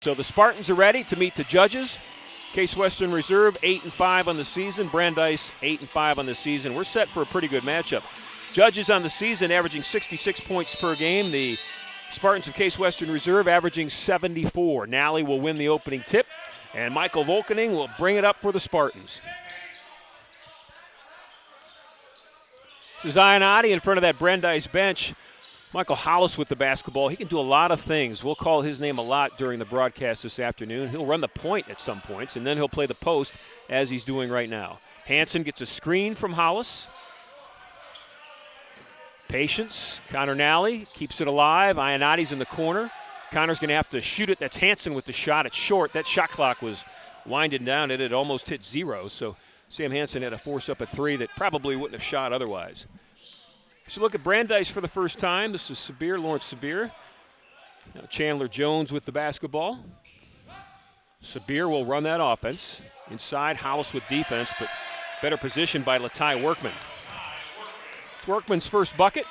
So the Spartans are ready to meet the Judges. Case Western Reserve 8-5 on the season. Brandeis 8-5 on the season. We're set for a pretty good matchup. Judges on the season averaging 66 points per game. The Spartans of Case Western Reserve averaging 74. Nally will win the opening tip, and Michael Volkening will bring it up for the Spartans. This is Ionati in front of that Brandeis bench. Michael Hollis with the basketball. He can do a lot of things. We'll call his name a lot during the broadcast this afternoon. He'll run the point at some points, and then he'll play the post as he's doing right now. Hansen gets a screen from Hollis. Patience. Connor Nally keeps it alive. Ionati's in the corner. Connor's going to have to shoot it. That's Hansen with the shot. It's short. That shot clock was winding down. It had almost hit 0, so Sam Hansen had to force up a 3 that probably wouldn't have shot otherwise. So look at Brandeis for the first time. This is Sabir, Lawrence Sabir. Now Chandler Jones with the basketball. Sabir will run that offense. Inside, Hollis with defense, but better position by Latai Workman. It's Workman's first bucket.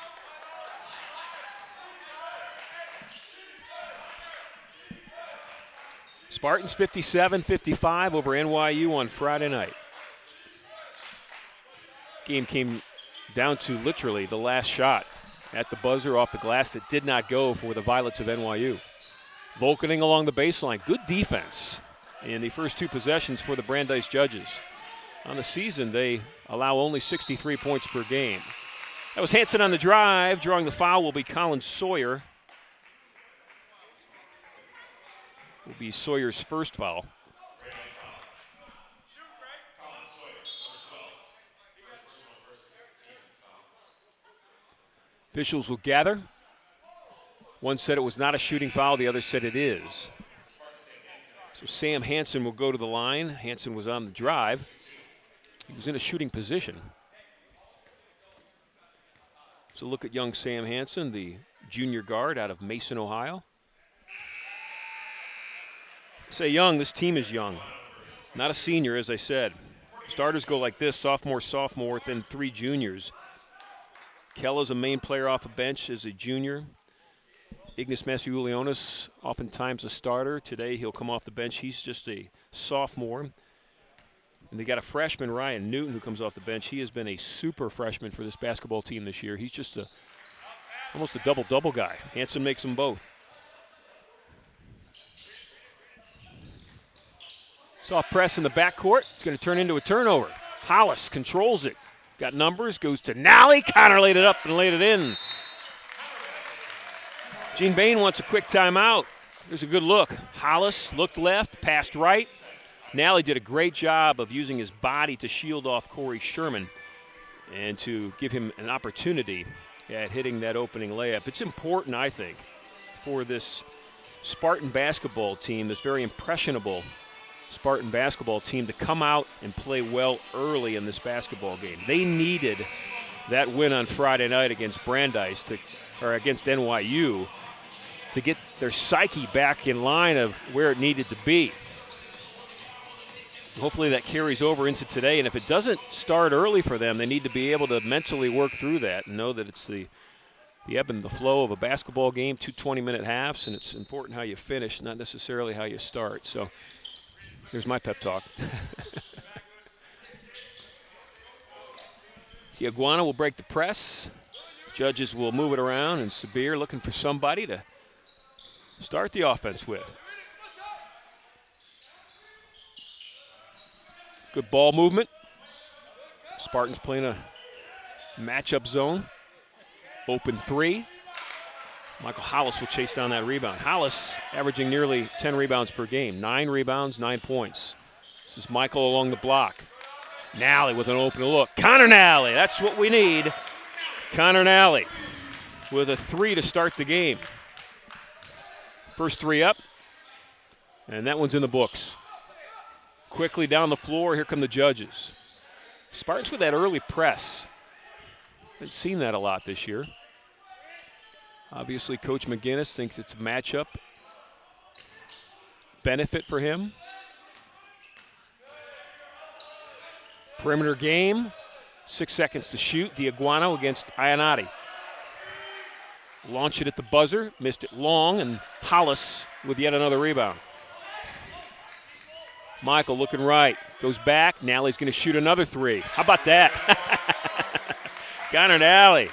Spartans 57-55 over NYU on Friday night. Game came down to literally the last shot at the buzzer off the glass that did not go for the Violets of NYU. Volkening along the baseline. Good defense in the first 2 possessions for the Brandeis Judges. On the season, they allow only 63 points per game. That was Hansen on the drive. Drawing the foul will be Colin Sawyer. Will be Sawyer's first foul. Officials will gather. One said it was not a shooting foul. The other said it is. So Sam Hansen will go to the line. Hansen was on the drive. He was in a shooting position. So look at young Sam Hansen, the junior guard out of Mason, Ohio. Say young, this team is young. Not a senior, as I said. Starters go like this: sophomore, then 3 juniors. Kella's a main player off the bench as a junior. Ignas Masiulionis, oftentimes a starter. Today he'll come off the bench. He's just a sophomore. And they got a freshman, Ryan Newton, who comes off the bench. He has been a super freshman for this basketball team this year. He's just almost a double-double guy. Hansen makes them both. Soft press in the backcourt. It's going to turn into a turnover. Hollis controls it. Got numbers, goes to Nally. Connor laid it up and laid it in. Gene Bain wants a quick timeout. There's a good look. Hollis looked left, passed right. Nally did a great job of using his body to shield off Corey Sherman and to give him an opportunity at hitting that opening layup. It's important, I think, for this Spartan basketball team, this very impressionable Spartan basketball team, to come out and play well early in this basketball game. They needed that win on Friday night against Brandeis or against NYU to get their psyche back in line of where it needed to be. Hopefully that carries over into today, and if it doesn't start early for them, they need to be able to mentally work through that and know that it's the ebb and the flow of a basketball game, 2 20-minute halves, and it's important how you finish, not necessarily how you start. So here's my pep talk. Tiaguana will break the press. Judges will move it around, and Sabir looking for somebody to start the offense with. Good ball movement. Spartans playing a matchup zone. Open 3. Michael Hollis will chase down that rebound. Hollis averaging nearly 10 rebounds per game. 9 rebounds, 9 points. This is Michael along the block. Nally with an open look. Connor Nally, that's what we need. Connor Nally with a 3 to start the game. First 3 up, and that one's in the books. Quickly down the floor, here come the Judges. Spartans with that early press. Haven't seen that a lot this year. Obviously, Coach McGinnis thinks it's a matchup benefit for him. Perimeter game, 6 seconds to shoot. Diaguano against Ionati. Launch it at the buzzer, missed it long, and Hollis with yet another rebound. Michael looking right. Goes back. Nally's going to shoot another three. How about that? Connor Nally.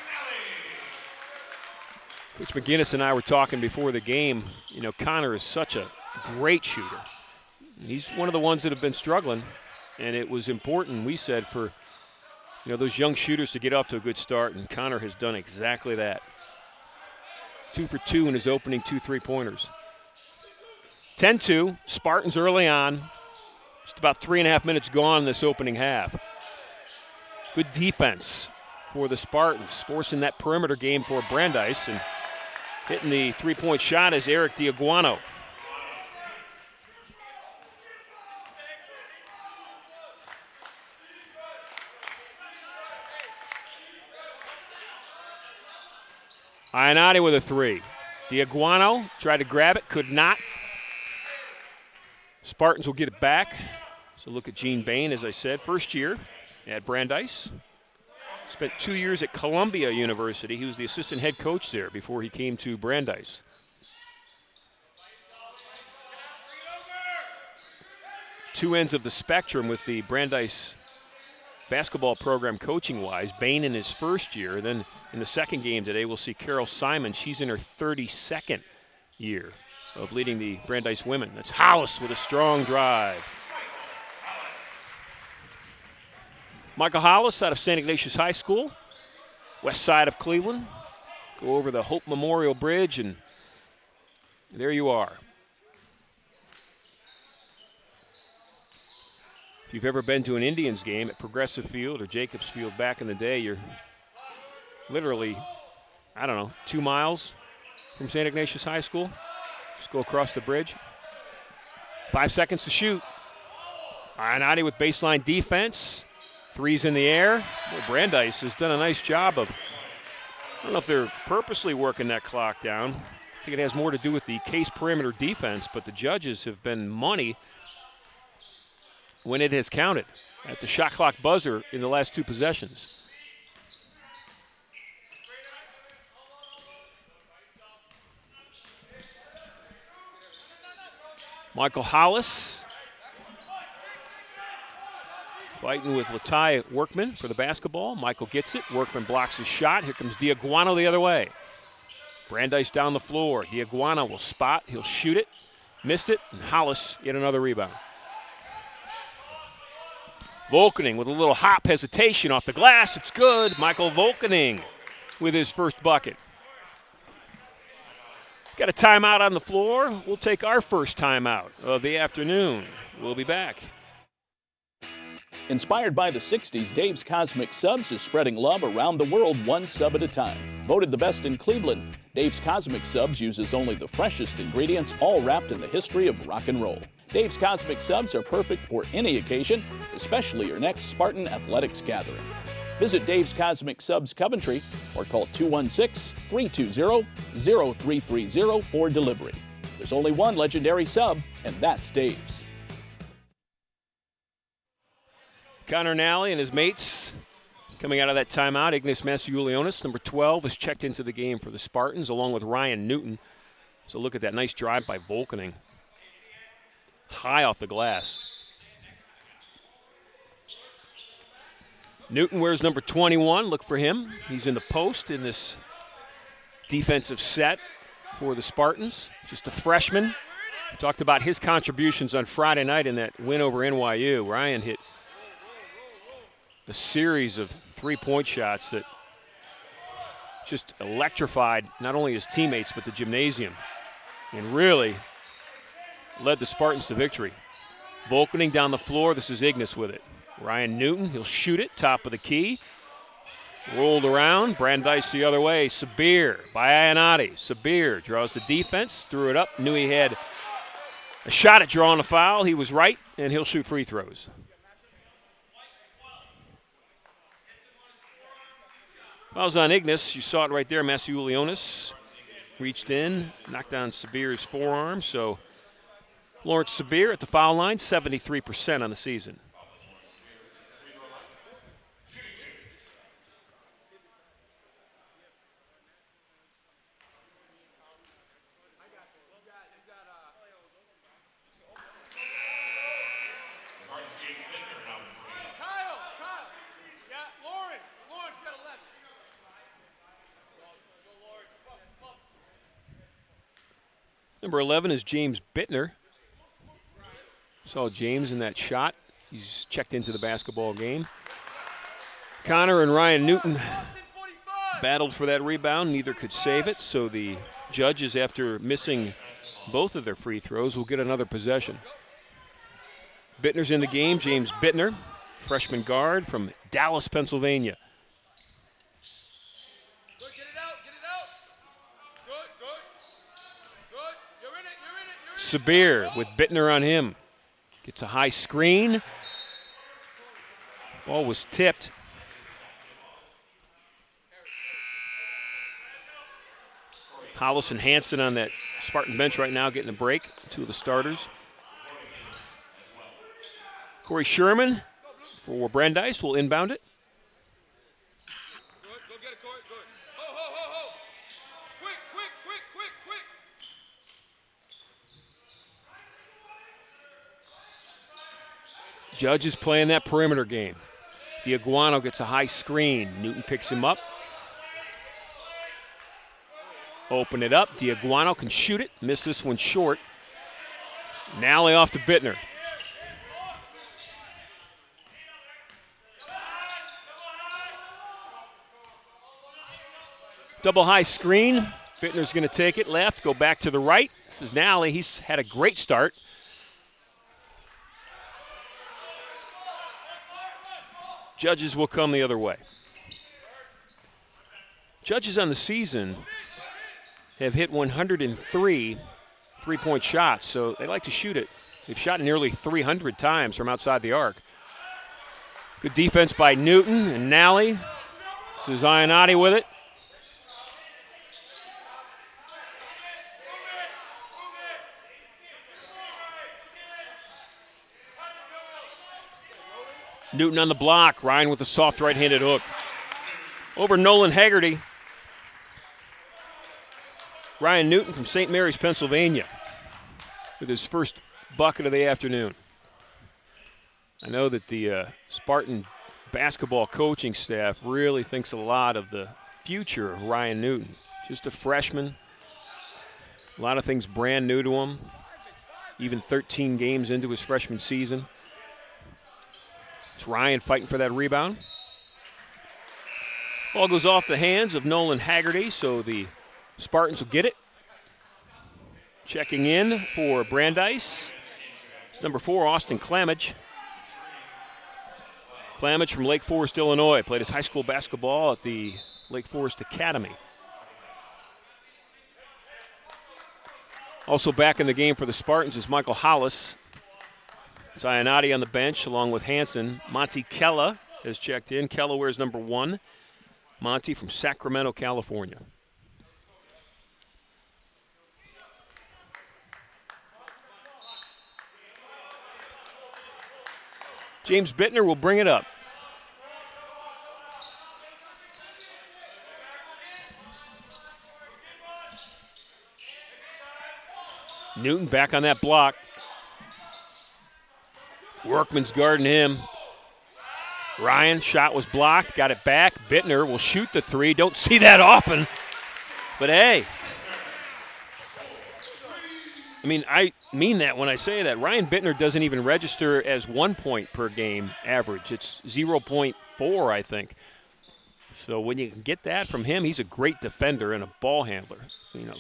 Coach McGinnis and I were talking before the game. You know, Connor is such a great shooter. He's one of the ones that have been struggling, and it was important, we said, for those young shooters to get off to a good start, and Connor has done exactly that. 2 for 2 in his opening 2 3-pointers. 10-2, Spartans early on. Just about 3.5 minutes gone in this opening half. Good defense for the Spartans, forcing that perimeter game for Brandeis, and hitting the three-point shot is Eric Diaguano. Ionati with a three. Diaguano tried to grab it, could not. Spartans will get it back. So look at Gene Bain, as I said, first year at Brandeis. Spent 2 years at Columbia University. He was the assistant head coach there before he came to Brandeis. Two ends of the spectrum with the Brandeis basketball program coaching-wise. Bain in his first year. Then in the second game today, we'll see Carol Simon. She's in her 32nd year of leading the Brandeis women. That's Hollis with a strong drive. Michael Hollis out of St. Ignatius High School, west side of Cleveland. Go over the Hope Memorial Bridge, and there you are. If you've ever been to an Indians game at Progressive Field or Jacobs Field back in the day, you're literally, 2 miles from St. Ignatius High School. Just go across the bridge. 5 seconds to shoot. Ionati with baseline defense. Three's in the air. Well, Brandeis has done a nice job of, I don't know if they're purposely working that clock down. I think it has more to do with the case perimeter defense, but the judges have been money when it has counted at the shot clock buzzer in the last 2 possessions. Michael Hollis fighting with Latai Workman for the basketball. Michael gets it. Workman blocks his shot. Here comes Diaguano the other way. Brandeis down the floor. Diaguano will spot. He'll shoot it. Missed it. And Hollis get another rebound. Volkening with a little hop hesitation off the glass. It's good. Michael Volkening with his first bucket. Got a timeout on the floor. We'll take our first timeout of the afternoon. We'll be back. Inspired by the 60s, Dave's Cosmic Subs is spreading love around the world one sub at a time. Voted the best in Cleveland, Dave's Cosmic Subs uses only the freshest ingredients, all wrapped in the history of rock and roll. Dave's Cosmic Subs are perfect for any occasion, especially your next Spartan athletics gathering. Visit Dave's Cosmic Subs Coventry or call 216-320-0330 for delivery. There's only one legendary sub, and that's Dave's. Connor Nally and his mates coming out of that timeout. Ignace Masiulionis, number 12, is checked into the game for the Spartans, along with Ryan Newton. So look at that nice drive by Volkening. High off the glass. Newton wears number 21. Look for him. He's in the post in this defensive set for the Spartans. Just a freshman. We talked about his contributions on Friday night in that win over NYU. Ryan hit a series of three-point shots that just electrified not only his teammates but the gymnasium and really led the Spartans to victory. Volkening down the floor. This is Ignace with it. Ryan Newton, he'll shoot it, top of the key. Rolled around, Brandeis the other way. Sabir by Ionati. Sabir draws the defense, threw it up, knew he had a shot at drawing a foul. He was right, and he'll shoot free throws. Fouls on Ignace. You saw it right there. Masiulionis reached in, knocked down Sabir's forearm. So Lawrence Sabir at the foul line, 73% on the season. Number 11 is James Bittner. Saw James in that shot. He's checked into the basketball game. Connor and Ryan Newton battled for that rebound. Neither could save it, so the judges, after missing both of their free throws, will get another possession. Bittner's in the game. James Bittner, freshman guard from Dallas, Pennsylvania. Sabir with Bittner on him. Gets a high screen. Ball was tipped. Hollis and Hansen on that Spartan bench right now getting a break. Two of the starters. Corey Sherman for Brandeis will inbound it. Judge is playing that perimeter game. Diaguano gets a high screen. Newton picks him up. Open it up. Diaguano can shoot it. Miss this one short. Nally off to Bittner. Double high screen. Bittner's going to take it left, go back to the right. This is Nally. He's had a great start. Judges will come the other way. Judges on the season have hit 103 three-point shots, so they like to shoot it. They've shot nearly 300 times from outside the arc. Good defense by Newton and Nally. This is Ionati with it. Newton on the block. Ryan with a soft right-handed hook. Over Nolan Haggerty. Ryan Newton from St. Mary's, Pennsylvania, with his first bucket of the afternoon. I know that the Spartan basketball coaching staff really thinks a lot of the future of Ryan Newton. Just a freshman. A lot of things brand new to him. Even 13 games into his freshman season. It's Ryan fighting for that rebound. Ball goes off the hands of Nolan Haggerty, so the Spartans will get it. Checking in for Brandeis. It's number 4, Austin Clamage. Clamage from Lake Forest, Illinois. Played his high school basketball at the Lake Forest Academy. Also back in the game for the Spartans is Michael Hollis. It's Ionati on the bench along with Hansen. Monty Kella has checked in. Kella wears number 1. Monty from Sacramento, California. James Bittner will bring it up. Newton back on that block. Workman's guarding him. Ryan, shot was blocked, got it back. Bittner will shoot the 3. Don't see that often, but hey. I mean, I mean that when I say that. Ryan Bittner doesn't even register as 1 point per game average. It's 0.4, I think. So when you can get that from him, he's a great defender and a ball handler. You know,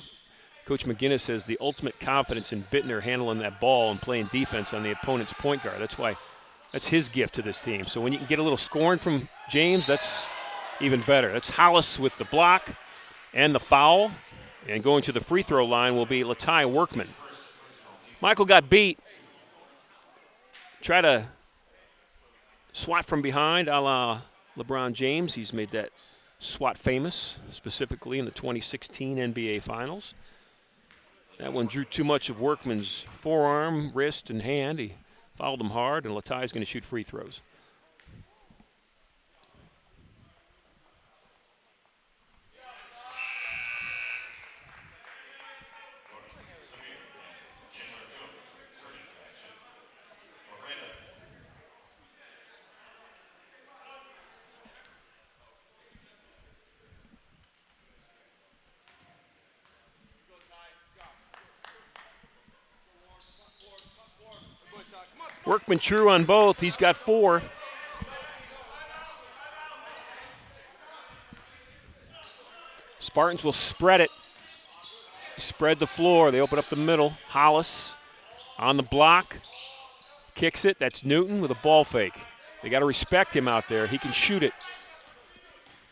Coach McGinnis has the ultimate confidence in Bittner handling that ball and playing defense on the opponent's point guard. That's his gift to this team. So when you can get a little scoring from James, that's even better. That's Hollis with the block and the foul. And going to the free throw line will be Latai Workman. Michael got beat. Try to swat from behind a la LeBron James. He's made that swat famous, specifically in the 2016 NBA Finals. That one drew too much of Workman's forearm, wrist, and hand. He fouled him hard, and Latai's going to shoot free throws. Workman true on both. He's got 4. Spartans will spread it. Spread the floor. They open up the middle. Hollis on the block. Kicks it. That's Newton with a ball fake. They got to respect him out there. He can shoot it.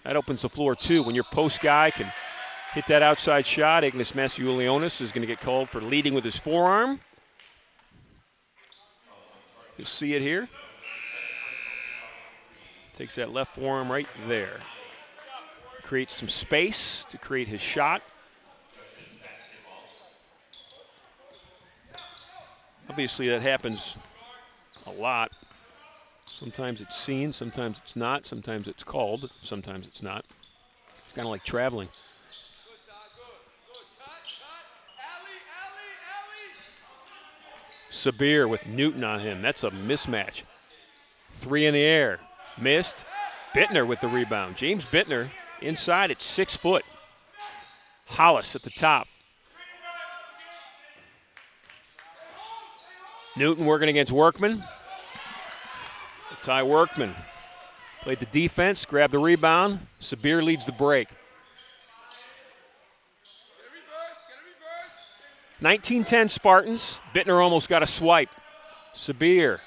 That opens the floor, too. When your post guy can hit that outside shot, Ignas Masiulionis is going to get called for leading with his forearm. You'll see it here. Takes that left forearm right there. Creates some space to create his shot. Obviously, that happens a lot. Sometimes it's seen, sometimes it's not, sometimes it's called, sometimes it's not. It's kind of like traveling. Sabir with Newton on him. That's a mismatch. 3 in the air. Missed. Bittner with the rebound. James Bittner inside at 6 foot. Hollis at the top. Newton working against Workman. Ty Workman played the defense, grabbed the rebound. Sabir leads the break. 19-10 Spartans. Bittner almost got a swipe. Sabir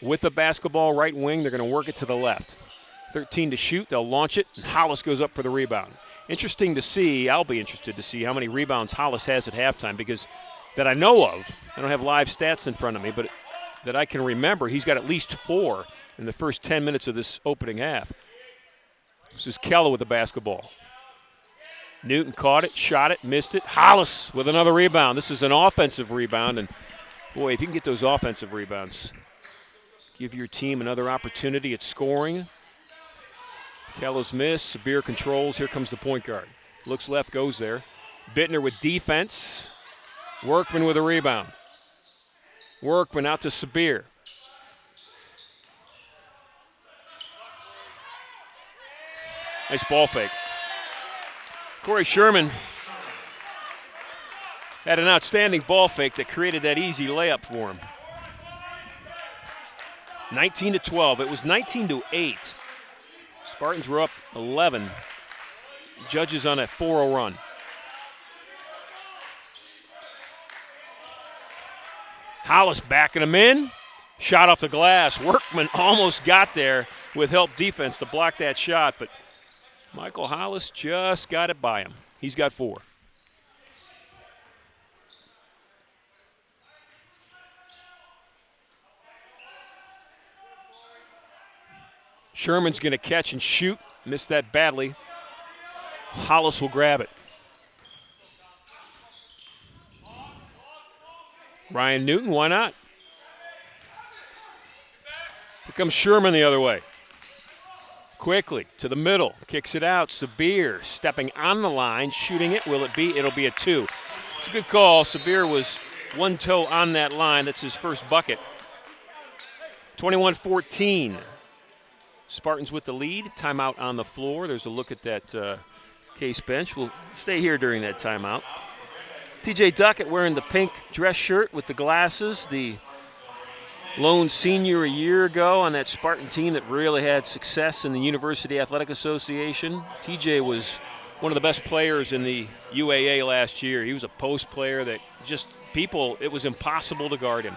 with the basketball right wing. They're going to work it to the left. 13 to shoot. They'll launch it, and Hollis goes up for the rebound. Interesting to see. I'll be interested to see how many rebounds Hollis has at halftime, because that I know of, I don't have live stats in front of me, but that I can remember, he's got at least 4 in the first 10 minutes of this opening half. This is Keller with the basketball. Newton caught it, shot it, missed it. Hollis with another rebound. This is an offensive rebound, and boy, if you can get those offensive rebounds, give your team another opportunity at scoring. Keller's miss. Sabir controls. Here comes the point guard. Looks left, goes there. Bittner with defense. Workman with a rebound. Workman out to Sabir. Nice ball fake. Corey Sherman had an outstanding ball fake that created that easy layup for him. 19-12. It was 19-8. Spartans were up 11. Judges on a 4-0 run. Hollis backing him in. Shot off the glass. Workman almost got there with help defense to block that shot, but Michael Hollis just got it by him. He's got 4. Sherman's going to catch and shoot. Missed that badly. Hollis will grab it. Ryan Newton, why not? Here comes Sherman the other way. Quickly to the middle, kicks it out. Sabir stepping on the line, shooting it. Will it be? It'll be a 2. It's a good call. Sabir was one toe on that line. That's his first bucket. 21-14. Spartans with the lead. Timeout on the floor. There's a look at that Case bench. We'll stay here during that timeout. TJ Duckett wearing the pink dress shirt with the glasses, the lone senior a year ago on that Spartan team that really had success in the University Athletic Association. TJ was one of the best players in the UAA last year. He was a post player that just it was impossible to guard him.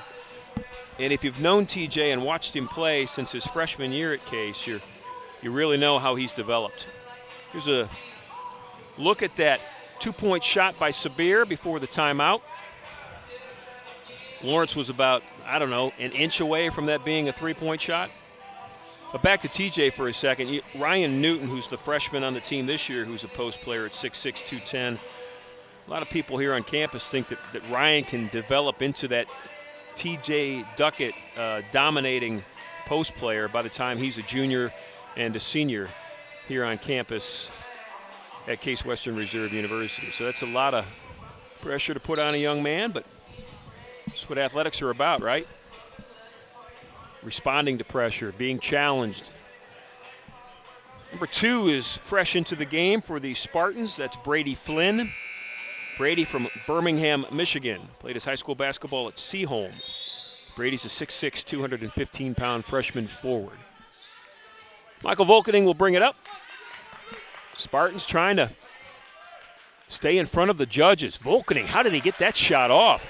And if you've known TJ and watched him play since his freshman year at Case, you really know how he's developed. Here's a look at that 2-point shot by Sabir before the timeout. Lawrence was about, an inch away from that being a 3-point shot. But back to TJ for a second. Ryan Newton, who's the freshman on the team this year, who's a post player at 6'6", 210. A lot of people here on campus think that Ryan can develop into that TJ Duckett dominating post player by the time he's a junior and a senior here on campus at Case Western Reserve University. So that's a lot of pressure to put on a young man, but that's what athletics are about, right? Responding to pressure, being challenged. Number 2 is fresh into the game for the Spartans. That's Brady Flynn. Brady from Birmingham, Michigan. Played his high school basketball at Seaholm. Brady's a 6'6", 215-pound freshman forward. Michael Volkening will bring it up. Spartans trying to stay in front of the judges. Volkening, how did he get that shot off?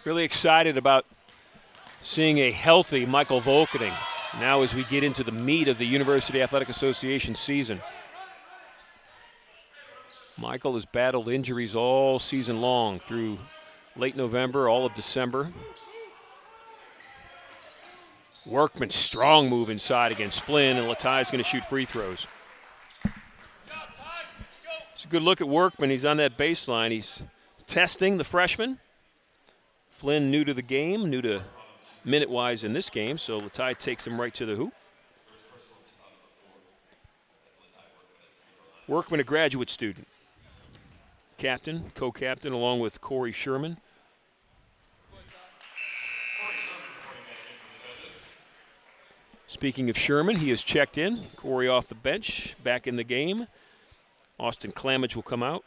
Really excited about seeing a healthy Michael Volkening now as we get into the meat of the University Athletic Association season. Michael has battled injuries all season long through late November, all of December. Workman, strong move inside against Flynn, and Latai's going to shoot free throws. It's a good look at Workman. He's on that baseline. He's testing the freshman. Flynn new to the game, new to minute-wise in this game, so Latai takes him right to the hoop. Workman, a graduate student. Captain, co-captain, along with Corey Sherman. Speaking of Sherman, he has checked in. Corey off the bench, back in the game. Austin Clamage will come out.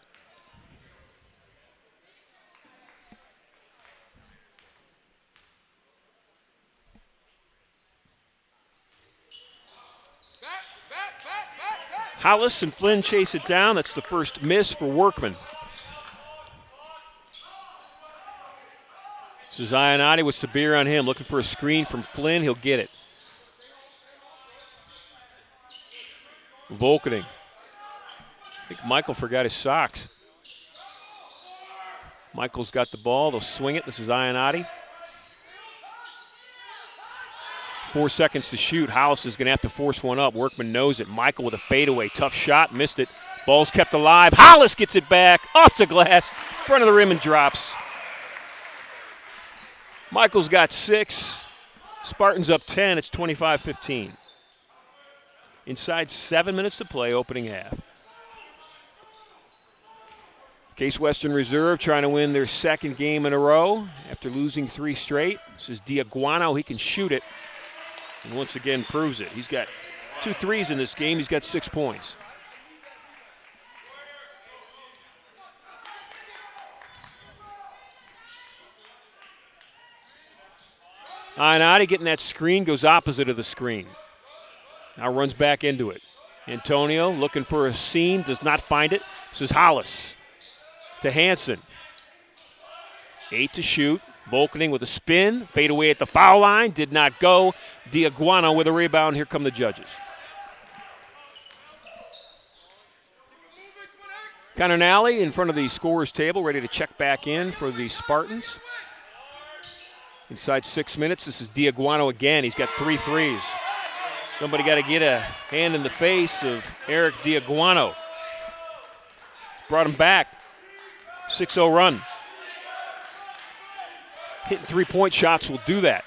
Hollis and Flynn chase it down. That's the first miss for Workman. This is Ionati with Sabir on him, looking for a screen from Flynn. He'll get it. Volkening. I think Michael forgot his socks. Michael's got the ball. They'll swing it. This is Ionati. 4 seconds to shoot. Hollis is going to have to force one up. Workman knows it. Michael with a fadeaway. Tough shot. Missed it. Ball's kept alive. Hollis gets it back. Off the glass. Front of the rim and drops. Michael's got 6. Spartans up 10. It's 25-15. Inside 7 minutes to play, opening half. Case Western Reserve trying to win their second game in a row after losing 3 straight. This is Diaguano. He can shoot it. And once again proves it. He's got 2 threes in this game. He's got 6 points. Ionati getting that screen, goes opposite of the screen. Now runs back into it. Antonio looking for a seam, does not find it. This is Hollis to Hansen. 8 to shoot. Volkening with a spin. Fade away at the foul line. Did not go. Diaguano with a rebound. Here come the judges. Connor in front of the scorer's table, ready to check back in for the Spartans. Inside 6 minutes, this is Diaguano again. He's got 3 threes. Somebody got to get a hand in the face of Eric Diaguano. Brought him back. 6-0 run. Hitting 3-point shots will do that.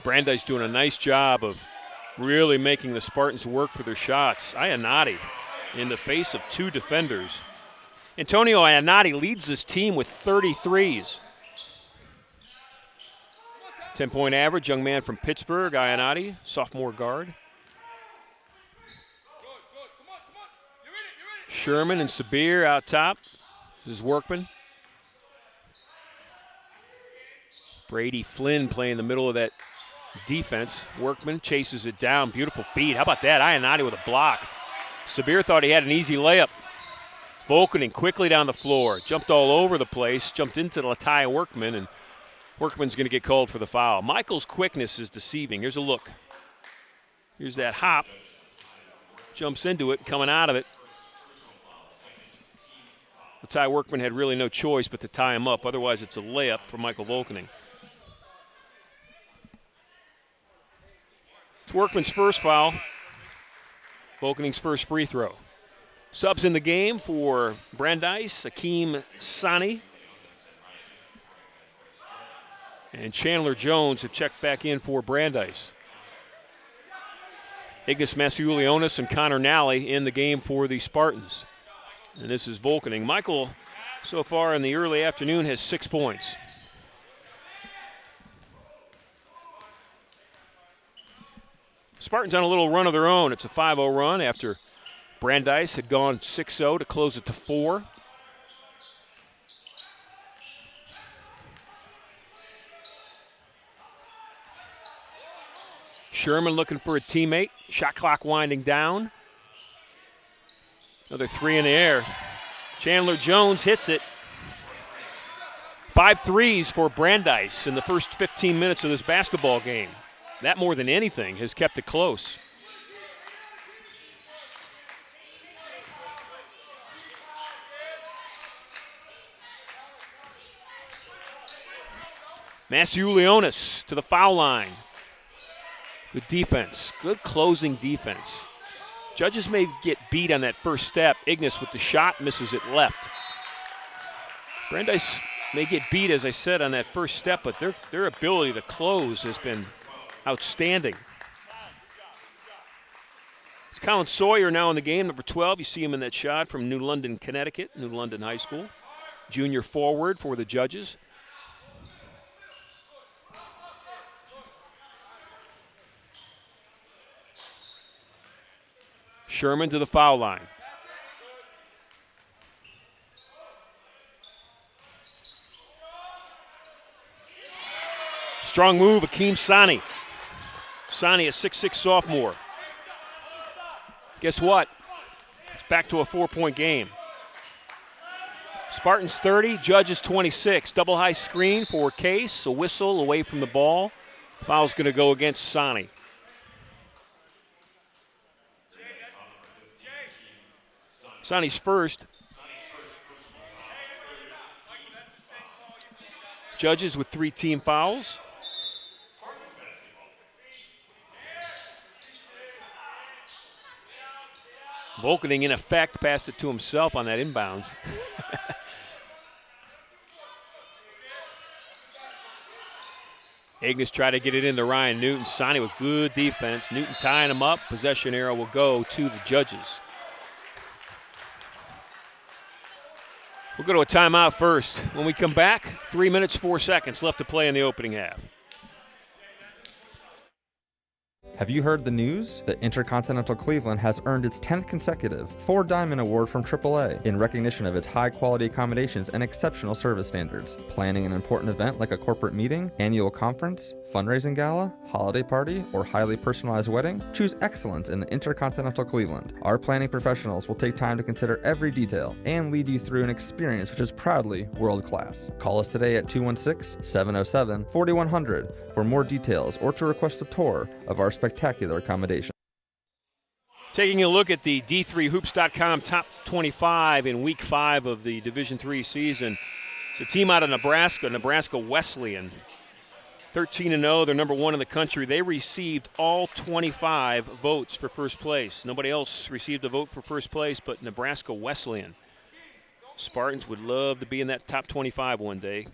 Brandeis doing a nice job of really making the Spartans work for their shots. Ionati in the face of 2 defenders. Antonio Ionati leads this team with 33s. 10-point average, young man from Pittsburgh, Ionati, sophomore guard. Sherman and Sabir out top. This is Workman. Brady Flynn playing the middle of that defense. Workman chases it down. Beautiful feed. How about that? Ionati with a block. Sabir thought he had an easy layup. Volkening quickly down the floor. Jumped all over the place. Jumped into Latai Workman, and Workman's going to get called for the foul. Michael's quickness is deceiving. Here's a look. Here's that hop. Jumps into it, coming out of it. Latai Workman had really no choice but to tie him up. Otherwise, it's a layup for Michael Volkening. It's Workman's first foul. Volkening's first free throw. Subs in the game for Brandeis, Akeem Sani and Chandler Jones have checked back in for Brandeis. Ignas Masiulionis and Connor Nally in the game for the Spartans. And this is Volkening. Michael, so far in the early afternoon, has 6 points. Spartans on a little run of their own. It's a 5-0 run after Brandeis had gone 6-0 to close it to 4. Sherman looking for a teammate. Shot clock winding down. Another 3 in the air. Chandler Jones hits it. 5 threes for Brandeis in the first 15 minutes of this basketball game. That, more than anything, has kept it close. Masiulionis to the foul line. Good defense, good closing defense. Judges may get beat on that first step. Ignis with the shot, misses it left. Brandeis may get beat, as I said, on that first step, but their ability to close has been outstanding. It's Colin Sawyer now in the game, number 12. You see him in that shot from New London, Connecticut, New London High School. Junior forward for the Judges. Sherman to the foul line. Strong move, Akeem Sani. Sani, a 6'6" sophomore. Guess what? It's back to a 4-point game. Spartans 30, Judges 26. Double high screen for Case, a whistle away from the ball. Foul's going to go against Sani. Sani's first. Judges with 3 team fouls. Volkening, in effect, passed it to himself on that inbounds. Ignis tried to get it into Ryan Newton. Sani with good defense. Newton tying him up. Possession arrow will go to the Judges. We'll go to a timeout first. When we come back, 3 minutes, 4 seconds left to play in the opening half. Have you heard the news? The Intercontinental Cleveland has earned its 10th consecutive 4-Diamond Award from AAA in recognition of its high-quality accommodations and exceptional service standards. Planning an important event like a corporate meeting, annual conference, fundraising gala, holiday party, or highly personalized wedding? Choose excellence in the Intercontinental Cleveland. Our planning professionals will take time to consider every detail and lead you through an experience which is proudly world-class. Call us today at 216-707-4100 for more details or to request a tour of our spectacular accommodation. Taking a look at the D3Hoops.com top 25 in week 5 of the Division III season. It's a team out of Nebraska, Nebraska Wesleyan. 13-0, they're number 1 in the country. They received all 25 votes for first place. Nobody else received a vote for first place but Nebraska Wesleyan. Spartans would love to be in that top 25 one day.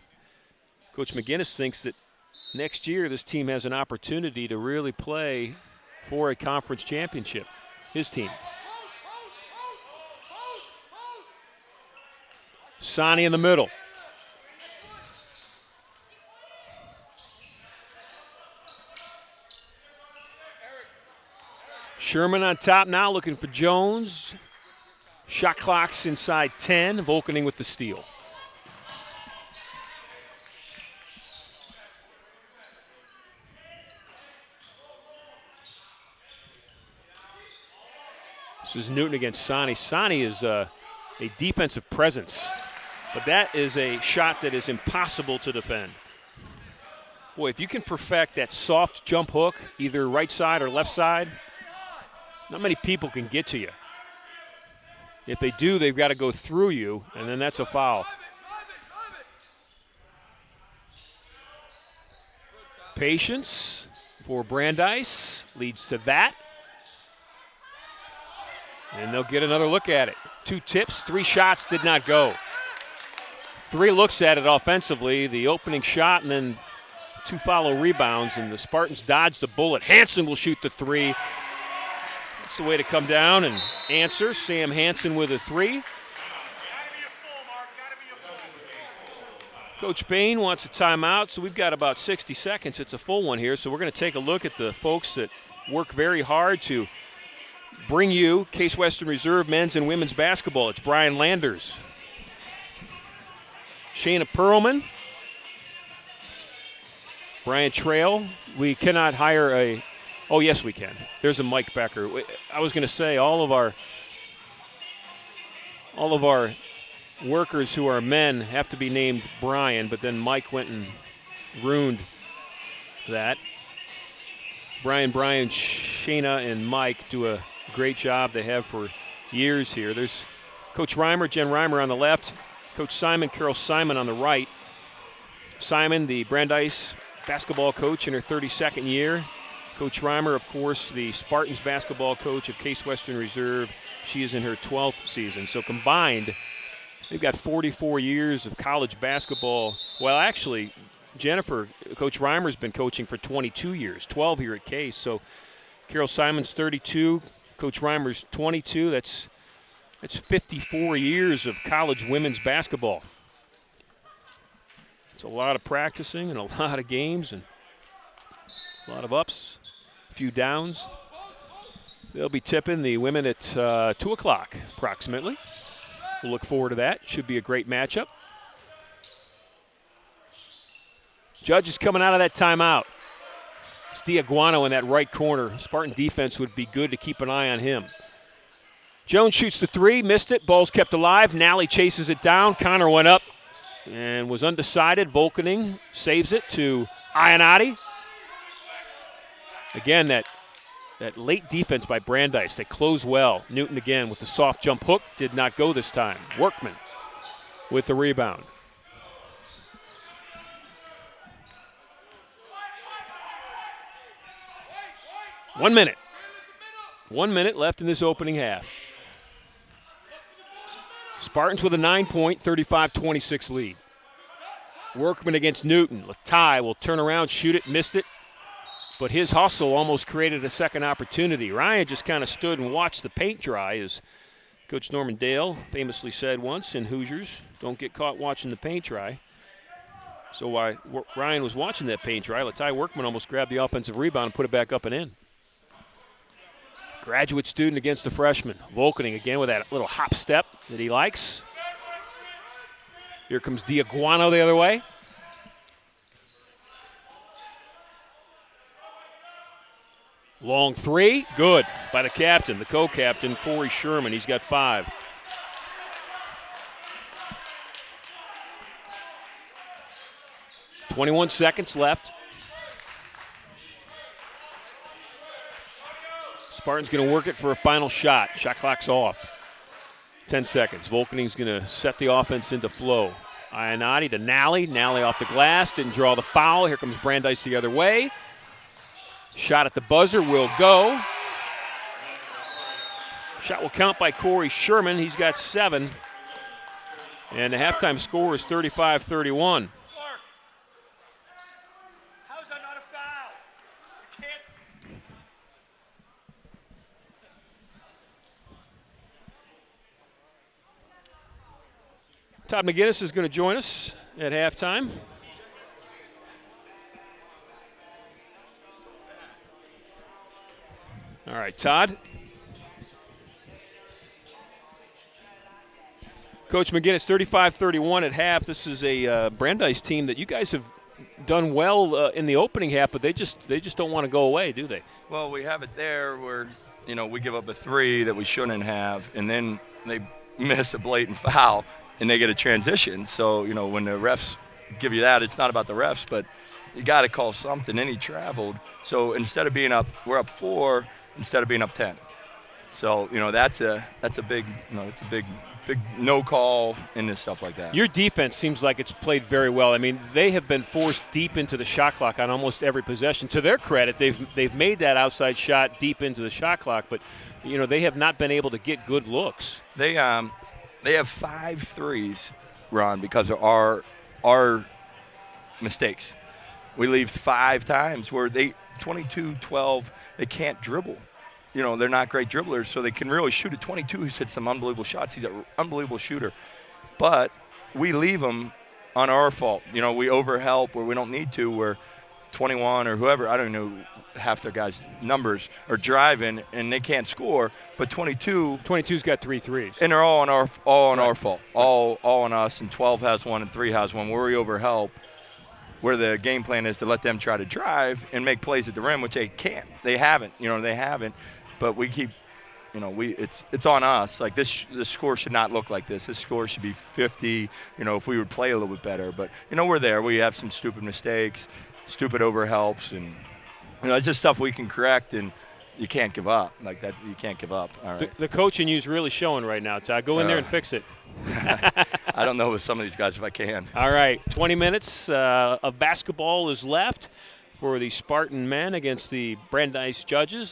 Coach McGinnis thinks that next year this team has an opportunity to really play for a conference championship, his team. Sani in the middle. Sherman on top now, looking for Jones. Shot clock's inside 10. Volkening with the steal. This is Newton against Sani. Sani is a defensive presence, but that is a shot that is impossible to defend. Boy, if you can perfect that soft jump hook, either right side or left side, not many people can get to you. If they do, they've got to go through you, and then that's a foul. Patience for Brandeis leads to that. And they'll get another look at it. 2 tips, 3 shots did not go. 3 looks at it offensively, the opening shot and then 2 follow rebounds, and the Spartans dodged the bullet. Hansen will shoot the 3. That's the way to come down and answer. Sam Hansen with a 3. Coach Payne wants a timeout, so we've got about 60 seconds. It's a full one here, so we're going to take a look at the folks that work very hard to bring you Case Western Reserve men's and women's basketball. It's Brian Landers, Shayna Perlman, Brian Trail. We cannot hire a – oh, yes, we can. There's a Mike Becker. I was going to say all of our workers who are men have to be named Brian, but then Mike went and ruined that. Brian, Shayna, and Mike do a great job. They have for years here. There's Coach Reimer, Jen Reimer on the left, Coach Simon, Carol Simon on the right. Simon, the Brandeis basketball coach in her 32nd year. Coach Reimer, of course, the Spartans basketball coach of Case Western Reserve. She is in her 12th season. So combined, they've got 44 years of college basketball. Well, actually, Jennifer, Coach Reimer's been coaching for 22 years, 12 here at Case. So Carol Simon's 32, Coach Reimer's 22. That's 54 years of college women's basketball. It's a lot of practicing and a lot of games and a lot of ups, a few downs. They'll be tipping the women at 2 o'clock approximately. We'll look forward to that. Should be a great matchup. Judge is coming out of that timeout. It's Diaguano in that right corner. Spartan defense would be good to keep an eye on him. Jones shoots the three, missed it. Ball's kept alive. Nally chases it down. Connor went up and was undecided. Volkening saves it to Ionati. Again, that late defense by Brandeis. They close well. Newton again with the soft jump hook. Did not go this time. Workman with the rebound. One minute left in this opening half. Spartans with a 9-point, 35-26 lead. Workman against Newton. Latai will turn around, shoot it, missed it. But his hustle almost created a second opportunity. Ryan just kind of stood and watched the paint dry, as Coach Norman Dale famously said once in Hoosiers, don't get caught watching the paint dry. So while Ryan was watching that paint dry, Latai Workman almost grabbed the offensive rebound and put it back up and in. Graduate student against the freshman. Volkening again with that little hop step that he likes. Here comes Diaguano the other way. Long three, good by the captain, the co-captain, Corey Sherman. He's got 5. .21 seconds left. Spartan's going to work it for a final shot. Shot clock's off. 10 seconds. Volkening's going to set the offense into flow. Ionati to Nally. Nally off the glass. Didn't draw the foul. Here comes Brandeis the other way. Shot at the buzzer will go. Shot will count by Corey Sherman. He's got 7. And the halftime score is 35-31. How's that not a foul? You can't. Todd McGinnis is going to join us at halftime. All right, Todd. Coach McGinnis, 35-31 at half. This is a Brandeis team that you guys have done well in the opening half, but they just don't want to go away, do they? Well, we have it there where, we give up a 3 that we shouldn't have, and then they miss a blatant foul, and they get a transition. So, when the refs give you that, it's not about the refs, but you got to call something. And he traveled. So instead of being up, we're up 4 instead of being up 10. So, that's a big, it's a big no call and stuff like that. Your defense seems like it's played very well. I mean, they have been forced deep into the shot clock on almost every possession. To their credit, they've made that outside shot deep into the shot clock, but they have not been able to get good looks. They have 5 threes, Ron, because of our mistakes. We leave 5 times where they 22-12, they can't dribble. They're not great dribblers, so they can really shoot at 22. He's hit some unbelievable shots. He's an unbelievable shooter. But we leave them on our fault. We overhelp where we don't need to, where 21 or whoever, I don't know half their guys' numbers, are driving and they can't score, but 22's got 3 threes. And they're all on our fault, all on us, and 12 has one and 3 has one, where we overhelp, where the game plan is to let them try to drive and make plays at the rim, which they can't. They haven't, but we keep, it's on us. Like this score should not look like this. This score should be 50, if we would play a little bit better. But, we're there. We have some stupid mistakes, stupid overhelps, and, it's just stuff we can correct, and you can't give up. Like that, you can't give up. All right. The coaching you is really showing right now, Todd. Go in there and fix it. I don't know with some of these guys if I can. All right, 20 minutes of basketball is left for the Spartan men against the Brandeis Judges.